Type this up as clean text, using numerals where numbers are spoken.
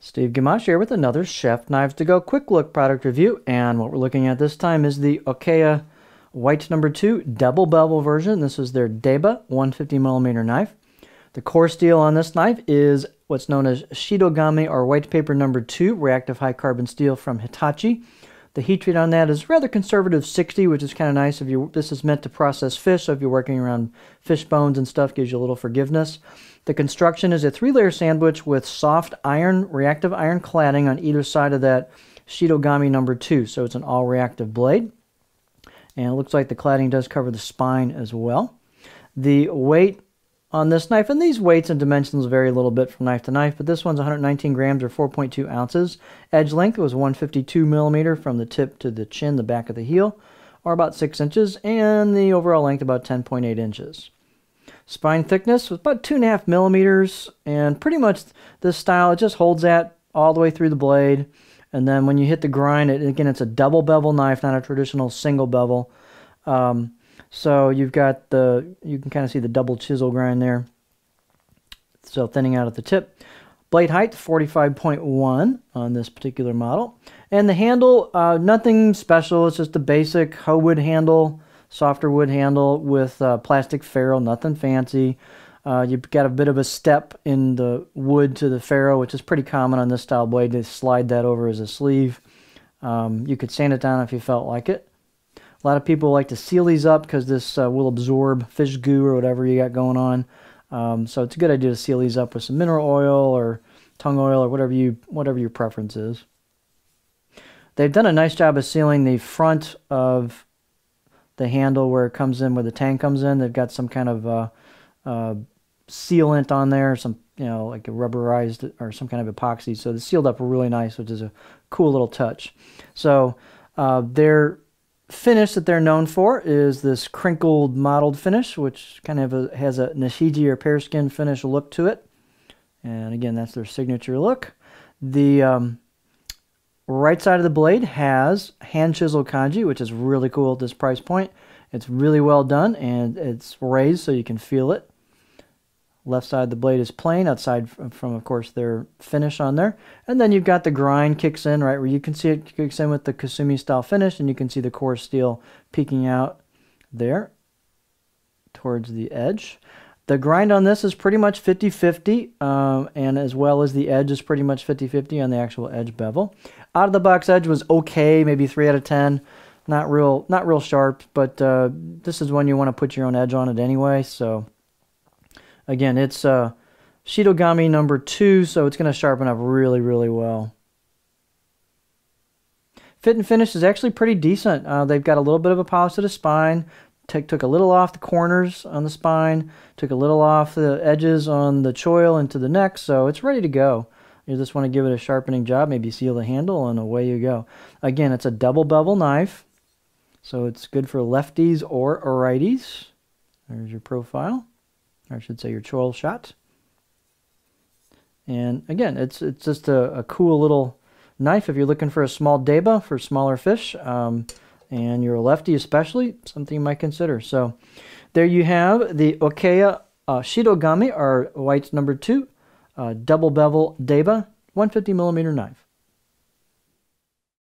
Steve Gamache here with another Chef Knives to Go quick look product review, and what we're looking at this time is the Okeya White No. 2 double bevel version. This is their Deba 150mm knife. The core steel on this knife is what's known as Shidogami or white paper No. 2 reactive high carbon steel from Hitachi. The heat treat on that is rather conservative 60, which is kind of nice. This is meant to process fish, so if you're working around fish bones and stuff, gives you a little forgiveness. The construction is a 3-layer sandwich with soft iron, reactive iron cladding on either side of that Shidogami No. 2, so it's an all-reactive blade. And it looks like the cladding does cover the spine as well. The weight on this knife, and these weights and dimensions vary a little bit from knife to knife, but this one's 119 grams or 4.2 ounces. Edge length was 152mm from the tip to the chin, the back of the heel, or about 6 inches, and the overall length about 10.8 inches. Spine thickness was about 2.5 millimeters, and pretty much this style, it just holds that all the way through the blade, and then when you hit the grind, again, it's a double bevel knife, not a traditional single bevel. So you've got you can kind of see the double chisel grind there. So thinning out at the tip. Blade height, 45.1 on this particular model. And the handle, nothing special. It's just a basic hoe wood handle, softer wood handle with plastic ferrule, nothing fancy. You've got a bit of a step in the wood to the ferrule, which is pretty common on this style blade. They slide that over as a sleeve. You could sand it down if you felt like it. A lot of people like to seal these up because this will absorb fish goo or whatever you got going on. So it's a good idea to seal these up with some mineral oil or tongue oil or whatever your preference is. They've done a nice job of sealing the front of the handle where it comes in, where the tang comes in. They've got some kind of sealant on there, some like a rubberized or some kind of epoxy. So it's sealed up really nice, which is a cool little touch. So their finish that they're known for is this crinkled mottled finish, which kind of has a nishiji or pear skin finish look to it. And again, that's their signature look. The right side of the blade has hand chisel kanji, which is really cool at this price point. It's really well done, and it's raised so you can feel it. Left side of the blade is plain, outside from, of course, their finish on there. And then you've got the grind kicks in, right, where you can see it kicks in with the Kasumi style finish, and you can see the core steel peeking out there towards the edge. The grind on this is pretty much 50-50, and as well as the edge is pretty much 50-50 on the actual edge bevel. Out of the box edge was okay, maybe 3 out of 10. Not real sharp, but this is when you want to put your own edge on it anyway, so again, it's Shidogami No. 2, so it's going to sharpen up really, really well. Fit and finish is actually pretty decent. They've got a little bit of a polish to the spine. Took a little off the corners on the spine. Took a little off the edges on the choil into the neck, so it's ready to go. You just want to give it a sharpening job, maybe seal the handle, and away you go. Again, it's a double bevel knife, so it's good for lefties or righties. There's your profile. Or I should say your choil shot. And again, it's just a cool little knife if you're looking for a small deba for smaller fish, and you're a lefty especially, something you might consider. So there you have the Okeya Shidogami or White No. 2 double bevel deba 150mm knife.